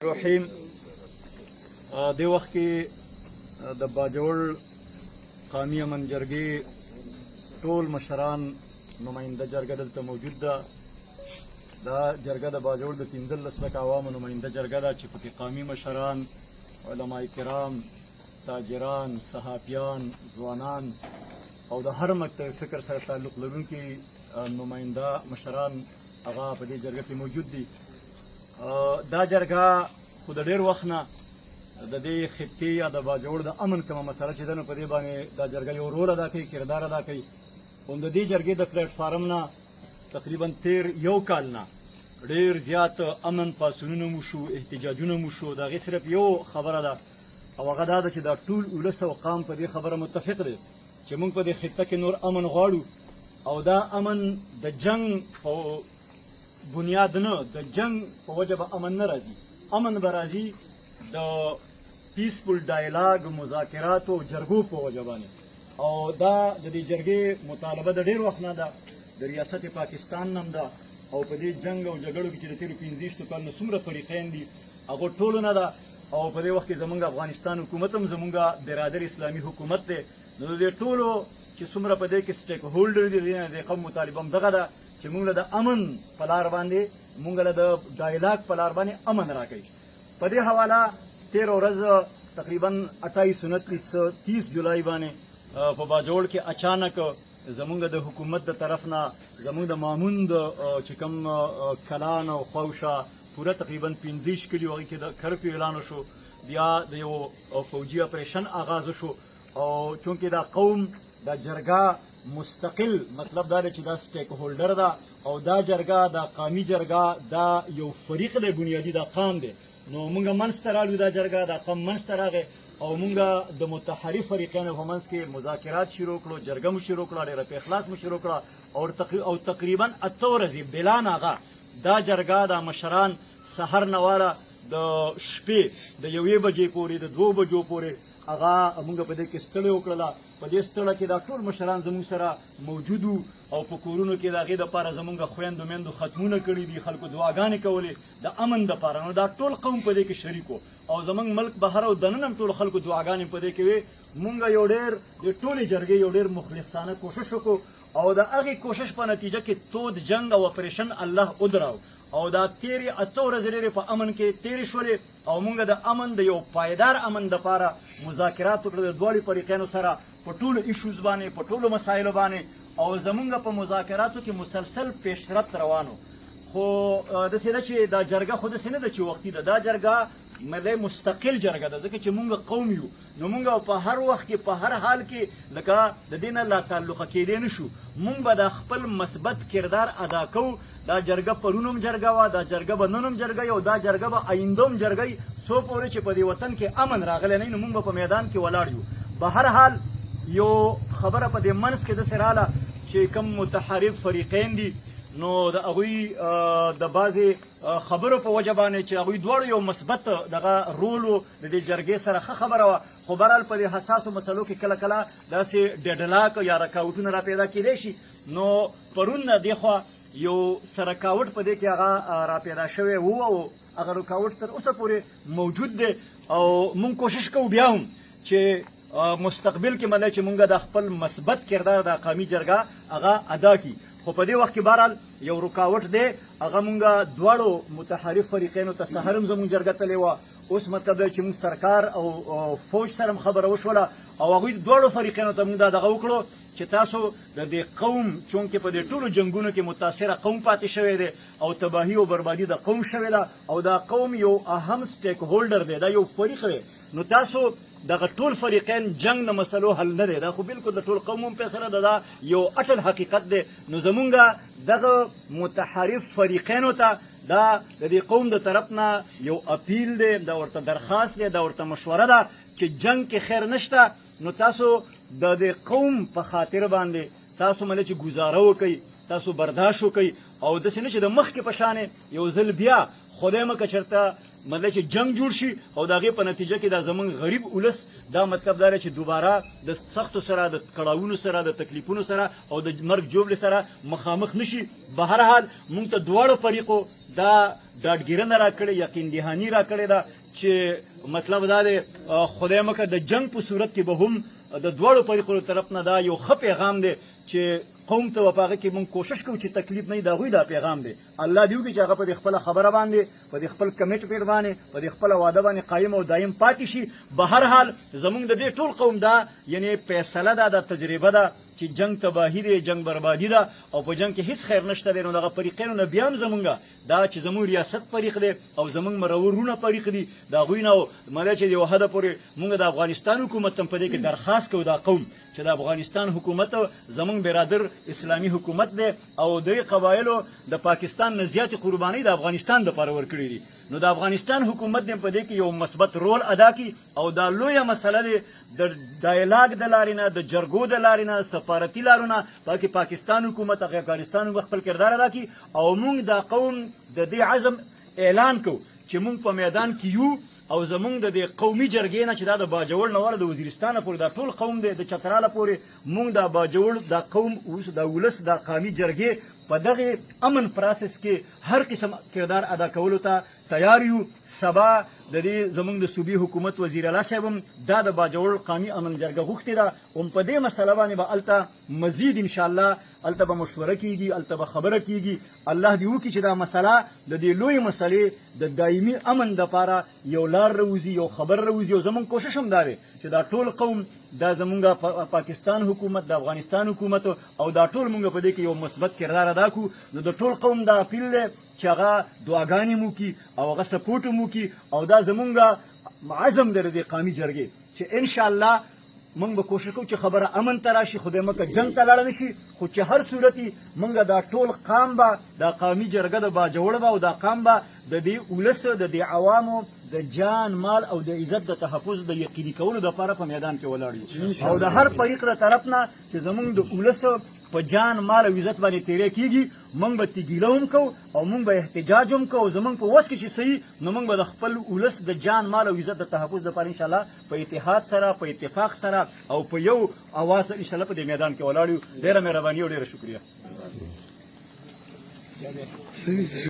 رحیم د وخت کې د باجوړ قومي امن جرګې ټول مشران نماینده جرګه دلته موجود ده. دا جرګه د باجوړ د 15 لک عوامو نماینده جرګه ده چې پکې قومي مشران، علما کرام، تاجران، صحافیان، ځوانان او د هر مکتب فکر سره تعلق لرونکي نماینده مشران هغه په دې جرګه کې موجود دي. دا جرګه خو د ډېر وخت نه د دې خطې یا د باجوړ د امن کومه مسله چې ده نو په دې باندې دا جرګه یو رول ادا کوي، کردار ادا کوي. هم د دې جرګې د پلیټ فارم نه تقریبا تیر یو کال نه ډېر زیات امن پاڅونونه مو شو، احتجاجونه مو شو. د هغې صرف یو خبره ده او هغه دا ده چې دا ټول ولس او قام په دې خبره متفق دی چې موږ په دې خطه کې نور امن غواړو او دا امن د جنگ په بنیاد نه، د جنگ په وجه به امن نه راځي. امن به راځي د پیسفول ډایلاګ، مذاکراتو او جرګو په وجه باندې. او دا د دې جرګې مطالبه د ډېر وخت نه ده، د ریاست پاکستان نه هم ده او په دې جنگ او جګړو کې چې د تېرو 15 کالونو څومره فریقین دي هغو ټولو نه ده. او په دې وخت کې زموږ افغانستان حکومت هم زموږ برادر اسلامي حکومت دی. نو د دې ټولو چې څومره په دې کې سټیک هولډر دي د قوم مطالبه هم دغه ده چې موږ له د امن په لار باندې، موږ له د ډایلاګ په لار باندې امن راکوي. په دې حواله تېره ورځ تقریبا 28-29-30 جولای باندې په باجوړ کې اچانک زموږ د حکومت د طرف نه زموږ د ماموند چې کوم کلان او خوشه پوره تقریبا 15 کلیو هغې کې د کرفیو اعلان وشو. بیا د یو فوجي اپریشن آغاز وشو او چونکې دا قوم دا جرګه مستقل، مطلب دا دی چې دا سټیک هولډر ده او دا جرګه دا قومي جرګه دا یو فریق دی بنیادي، دا قام دی. نو مونږ منځته رالو، دا جرګه دا قام منځته راغی او مونږ د متحرف فریقینو په منځ کې مذاکرات شروع کړو، جرګه مو شروع کړه، ډېره په اخلاص مو شروع کړه او تقریبا 8 ورځې بلا ناغه دا جرګه دا مشران سحر نواله د شپې د 1 بجې پورې د 2 بجو پورې هغه مونږ په دې کې ستړی وکړله. په دې ستړه کې دا ټول مشران زموږ سره موجود وو او په کورونو کې د هغې دپاره زموږ خویندو میندو ختمونه کړي دي، خلکو دعاګانې کولې د امن دپاره. نو دا ټول قوم په دې کې شریک وو او زموږ ملک بهر او دننه هم ټول خلکو دعاګانې په دې کې وې. مونږ یو ډېر د ټولې جرګې یو ډېر مخلصانه کوشش وکړو او د هغې کوشش په نتیجه کې تود جنگ او اپریشن الله ودراو او دا تیرې 8 ورځې ډېرې په امن کې تیرې شولې او مونږ د امن د یو پایدار امن دپاره مذاکرات وکړل د دواړو فریقینو سره په ټولو ایشوز باندې، په ټولو مسایلو باندې. او زمونږ په مذاکراتو کې مسلسل پیشرفت روانو. خو داسې ده چې دا جرګه خو داسې نه ده چې وختي ده، دا جرګه مستقل جرګه ده ځکه چې مونږ قوم یو. نو مونږ په هر وخت کې په هر حال کې لکه د دې نه لا تعلقه کېدی نه شو، مونږ به د خپل مثبت کردار ادا کوو. دا جرګه پرون هم جرګه وه، دا جرګه به نن هم جرګه وي او دا جرګه به آینده هم جرګه وي څو پورې چې په دې وطن کې امن راغلی نه وي. نو مونږ به په میدان کې ولاړ یو. به هر حال یو خبره په دې منځ کې داسې راله چې کوم متحرف فریقین دي نو د هغوی د بعضې خبرو په وجه باندې چې هغوی دواړو یو مثبت دغه رول و د دې جرګې سره ښه خبره وه. خو بهرحال په دې حساسو مسلو کې کله کله داسې ډډلاک یا رکاوټونه را پیدا کېدی شي. نو پرون نه دېخوا یو رکاوټ په دې کې هغه را پیدا شوی و او هغه رکاوټ تر اوسه پورې موجود دی او مونږ کوشش کوو بیا هم چې مستقبل کې مطلب چې مونږ د خپل مثبت کردار د قومي جرګه هغه ادا کړي. خو په دې وخت کې بهرحال یو رکاوټ دی، هغه مونږ دواړو متحرف فریقینو ته سحر هم زموږ جرګه تللی وه. اوس مطلب دی چې مونږ سرکار او فوج سره هم خبره وشوله او هغوی دواړو فریقینو ته مونږ دا دغه وکړو چې تاسو د دې قوم چونکې په دې ټولو جنګونو کې متاثره قوم پاتې شوی دی او تباهي او بربادي د قوم شوې ده او دا قوم یو اهم سټیک هولډر دی، دا یو فریق دی. نو تاسو دغه ټول فریقین جنگ د مسلو حل نه دی، دا خو بالکل د ټول قوم هم فیصله ده، دا یو اټل حقیقت دی. نو زمونږ دغه متحرف فریقینو ته دا د دې قوم د طرف نه یو اپیل دی، دا ورته درخواست دی، دا ورته مشوره ده چې جنگ کې خیر نشته. نو تاسو د دې قوم په خاطر باندې تاسو مله چې ګزاره وکئ، تاسو برداشت وکئ او داسې نه چې د مخکې په شانې یو ځل بیا خدای مکه چېرته مطلب چې جنگ جوړ شي او د هغې په نتیجه کې دا زمونږ غریب ولس دا مطلب دا دی چې دوباره د سختو سره د کړاوونو سره د تکلیفونو سره او د مرګ جوړې سره مخامخ نشي. بهرحال موږ ته دواړو فریقو دا ډاډګیرنه راکړې، یقین دهاني راکړې ده چې مطلب دا دی خدای مکه د جنگ په صورت کې به هم د دواړو فریقونو طرف نه دا یو ښه پیغام دی چې قوم ته په هغه کې موږ کوشش کوو چې تکلیف نه وي، د هغوی دا پیغام دی. الله دې وکړي چې هغه په دې خپله خبره باندې، په دې خپل کمیټمنټ باندې، په دې خپله وعده باندې قایم او دایم پاتې شي. بهرحال زموږ د دې ټول قوم دا یعنې فیصله ده، دا تجربه ده چې جنگ تباهي دی، جنگ بربادي ده او په جنگ کې هیڅ خیر نشته دی. نو دغه فریقینو نه بیا هم زمونږ دا چې زموږ ریاست فریق دی او زموږ مرورونه فریق دي، د هغوی نه مطلب چې د یو حده پورې موږ د افغانستان حکومت هم په دې کې درخواست کوو دا قوم چې د افغانستان حکومت زموږ برادر اسلامي حکومت دی او د قبایلو د پاکستان نه زیاتې قربانۍ د افغانستان دپاره ورکړي دي. نو د افغانستان حکومت دې په دې کې یو مثبت رول ادا کړي او دا لویه مسله دی د ډایلاګ د لارې نه، د جرګو د لارې نه، سفارتي لارو نه باقي پاکستان حکومت او افغانستان خپل کردار ادا کړي او موږ دا قوم د دې عزم اعلان کوو چې موږ په میدان کې یو او زمونږ د دې قومي جرګې نه چې دا د باجوړ نه واله د وزیرستانه پورې دا ټول قوم دی، د چتراله پورې موږ دا باجوړ دا قوم دا ولس دا قومي جرګې په دغه امن پروسس کې هر قسم کردار ادا کولو ته تیار یو. سبا د دې زمونږ د صوبې حکومت وزیر اعلی صاحب هم دا د باجوړ قومي امن جرګه غوښتې ده هم په دې مسله باندې به هلته مزید انشاءالله هلته به مشوره کیږي، هلته به خبره کیږي. الله دې وکړي چې دا مسله د دې لویې مسلې د دایمي امن دپاره یو لار راوځي، یو خبر راوځي او زمونږ کوشش هم دا دی چې دا ټول قوم دا زمونږ پاکستان حکومت، د افغانستان حکومت او دا ټول مونږ په دې کې یو مثبت کردار ادا کړو. نو د ټول قوم دا اپیل دی چې هغه دعاګانې مو وکړي او هغه سپورټ مو وکړي او دا زمونږ عزم دی د دې قومي جرګې چې انشاءالله موږ به کوشش کوو چې خبره امن ته راشي، خدای مکه جنګ ته لاړه نه شي، خو چې هر صورت موږ دا ټول قام به دا قومي جرګه د باجوړ به او دا قام به د دې ولس د دې عوامو د جان مال او د عزت د تحفظ د یقیني کولو دپاره په میدان کې ولاړ یو او د هر فریق د طرف نه چې زموږ د ولس په جان مال او عزت باندې تیری کیږي موږ به تیګیله هم کوو او موږ به احتجاج هم کوو. زموږ په وس کې چې صحیح نو موږ به د خپل ولس د جان مال او عزت د تحفظ دپاره انشاءالله په اتحاد سره، په اتفاق سره او په یو اواز سره انشاءالله په دې میدان کې ولاړ یو. ډېره مهرباني او ډېره شکریه.